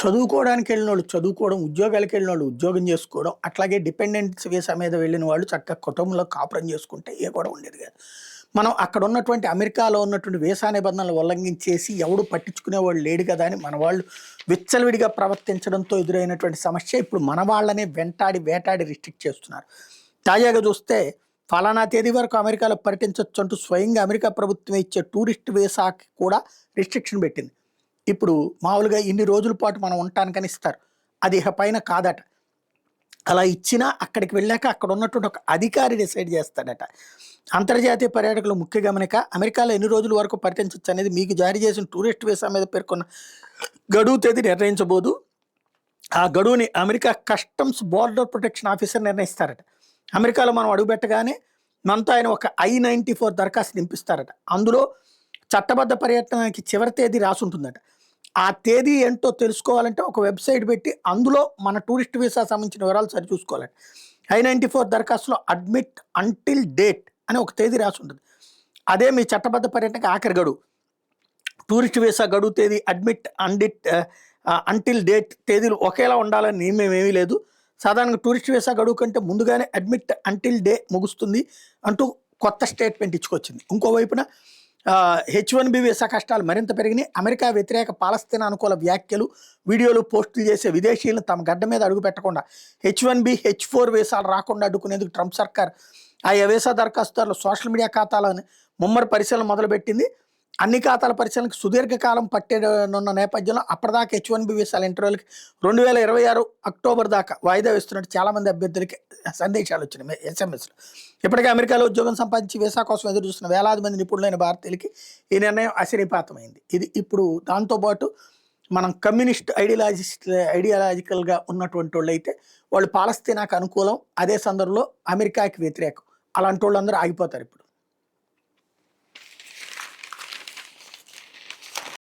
చదువుకోవడానికి వెళ్ళినోళ్ళు చదువుకోవడం, ఉద్యోగాలకు వెళ్ళినోళ్ళు ఉద్యోగం చేసుకోవడం, అట్లాగే డిపెండెంట్స్ వీసా మీద వెళ్ళిన వాళ్ళు చక్కగా కుటుంబంలో కాపురం చేసుకుంటే ఏ గొడవ ఉండేది కాదు. మనం అక్కడ ఉన్నటువంటి అమెరికాలో ఉన్నటువంటి వీసా నిబంధనలు ఉల్లంఘించేసి ఎవడు పట్టించుకునేవాళ్ళు లేడు కదా అని మన వాళ్ళు విచ్చలవిడిగా ప్రవర్తించడంతో ఎదురైనటువంటి సమస్య ఇప్పుడు మన వాళ్ళనే వెంటాడి వేటాడి రిస్ట్రిక్ట్ చేస్తున్నారు. తాజాగా చూస్తే ఫలానా తేదీ వరకు అమెరికాలో పర్యటించవచ్చు అంటూ స్వయంగా అమెరికా ప్రభుత్వం ఇచ్చే టూరిస్ట్ వీసాకి కూడా రిస్ట్రిక్షన్ పెట్టింది. ఇప్పుడు మామూలుగా ఇన్ని రోజుల పాటు మనం ఉండటానికని ఇస్తారు. అది ఇక పైన కాదట. అలా ఇచ్చినా అక్కడికి వెళ్ళాక అక్కడ ఉన్నటువంటి ఒక అధికారి డిసైడ్ చేస్తాడట. అంతర్జాతీయ పర్యాటకులు ముఖ్య గమనిక, అమెరికాలో ఎన్ని రోజుల వరకు పర్యటించవచ్చు అనేది మీకు జారీ చేసిన టూరిస్ట్ వీసా మీద పేర్కొన్న గడువు తేదీ నిర్ణయించబోదు. ఆ గడువుని America customs border protection officer నిర్ణయిస్తారట. అమెరికాలో మనం అడుగుపెట్టగానే మనతో ఆయన ఒక I-94 దరఖాస్తు నింపిస్తారట. అందులో చట్టబద్ధ పర్యటనకి చివరి తేదీ రాసి ఉంటుందట. ఆ తేదీ ఏంటో తెలుసుకోవాలంటే ఒక వెబ్సైట్ పెట్టి అందులో మన టూరిస్ట్ వీసా సంబంధించిన వివరాలు సరిచూసుకోవాలంటే I-94 దరఖాస్తులో అడ్మిట్ అంటిల్ డేట్ అని ఒక తేదీ రాసి ఉంటుంది. అదే మీ చట్టబద్ధ పర్యటనకి ఆఖరి గడువు. టూరిస్ట్ వీసా గడువు తేదీ, అడ్మిట్ అంటిల్ డేట్ తేదీలు ఒకేలా ఉండాలని నియమం ఏమీ లేదు. సాధారణంగా టూరిస్ట్ వీసా గడువు కంటే ముందుగానే అడ్మిట్ అంటిల్ డే ముగుస్తుంది అంటూ కొత్త స్టేట్మెంట్ ఇచ్చుకొచ్చింది. ఇంకోవైపున H-1B వీసా కష్టాలు మరింత పెరిగినాయి. అమెరికా వ్యతిరేక పాలస్తీనా అనుకూల వ్యాఖ్యలు, వీడియోలు పోస్టులు చేసే విదేశీయులను తమ గడ్డ మీద అడుగు పెట్టకుండా H-1B, H-4 వీసాలు రాకుండా అడ్డుకునేందుకు ట్రంప్ సర్కార్ ఆయా వీసా దరఖాస్తుదారులు సోషల్ మీడియా ఖాతాలను ముమ్మర పరిశీలన మొదలుపెట్టింది. అన్ని ఖాతాల పరిశీలనకు సుదీర్ఘకాలం పట్టేనున్న నేపథ్యంలో అప్పటిదాకా H-1B వీసాల ఇంటర్వ్యూలకి 2026 అక్టోబర్ దాకా వాయిదా వేస్తున్నట్టు చాలామంది అభ్యర్థులకి సందేశాలు వచ్చినాయి SMS లో. ఇప్పటికే అమెరికాలో ఉద్యోగం సంపాదించి వీసా కోసం ఎదురు చూస్తున్న వేలాది మంది నిపుణులైన భారతీయులకి ఈ నిర్ణయం అశరీపాతమైంది. ఇది ఇప్పుడు దాంతోపాటు మనం కమ్యూనిస్ట్ ఐడియాలజికల్గా ఉన్నటువంటి వాళ్ళు అయితే వాళ్ళు పాలస్తీనాకు అనుకూలం, అదే సందర్భంలో అమెరికాకి వ్యతిరేకం, అలాంటి వాళ్ళందరూ ఆగిపోతారు ఇప్పుడు.